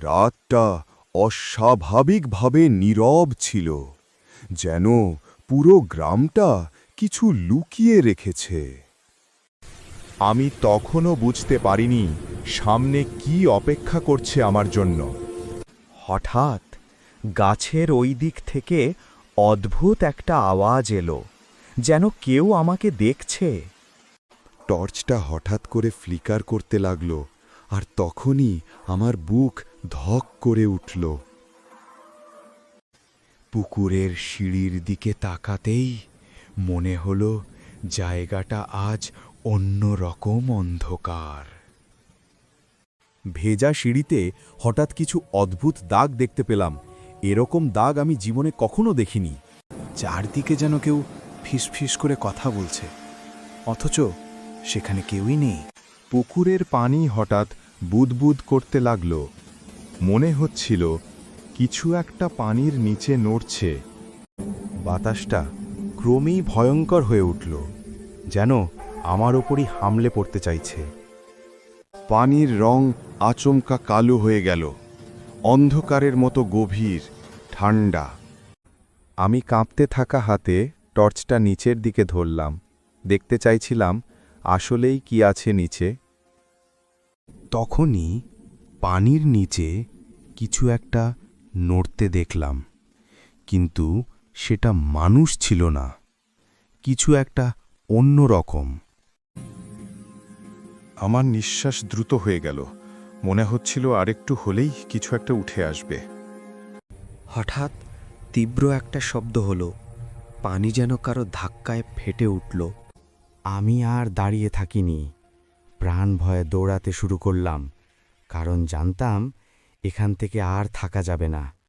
রাতটা অস্বাভাবিকভাবে নীরব ছিল, যেন পুরো গ্রামটা কিছু লুকিয়ে রেখেছে। আমি তখনও বুঝতে পারিনি সামনে কি অপেক্ষা করছে আমার জন্য। হঠাৎ গাছের ওই দিক থেকে অদ্ভুত একটা আওয়াজ এলো, যেন কেউ আমাকে দেখছে। টর্চটা হঠাৎ করে ফ্লিকার করতে লাগলো, আর তখনই আমার বুক ধক করে উঠল। পুকুরের সিঁড়ির দিকে তাকাতেই মনে হলো জায়গাটা আজ অন্যরকম অন্ধকার। ভেজা সিঁড়িতে হঠাৎ কিছু অদ্ভুত দাগ দেখতে পেলাম। এরকম দাগ আমি জীবনে কখনো দেখিনি। চারদিকে যেন কেউ ফিসফিস করে কথা বলছে, অথচ সেখানে কেউই নেই। পুকুরের পানি হঠাৎ বুদবুদ করতে লাগল। মনে হচ্ছিল কিছু একটা পানির নিচে নড়ছে। বাতাসটা ক্রমেই ভয়ঙ্কর হয়ে উঠল, যেন আমার ওপরই হামলে পড়তে চাইছে। পানির রং আচমকা কালো হয়ে গেল, অন্ধকারের মতো গভীর, ঠান্ডা। আমি কাঁপতে থাকা হাতে টর্চটা নিচের দিকে ধরলাম, দেখতে চাইছিলাম আসলেই কি আছে নিচে। তখনই পানির নিচে কিছু একটা নড়তে দেখলাম, কিন্তু সেটা মানুষ ছিল না, কিছু একটা অন্য রকম। আমার নিঃশ্বাস দ্রুত হয়ে গেল, মনে হচ্ছিল আরেকটু হলেই কিছু একটা উঠে আসবে। হঠাৎ তীব্র একটা শব্দ হলো, পানি যেন কারো ধাক্কায় ফেটে উঠল। আমি আর দাঁড়িয়ে থাকিনি, প্রাণ ভয়ে দৌড়াতে শুরু করলাম, কারণ জানতাম এখান থেকে আর থাকা যাবে না।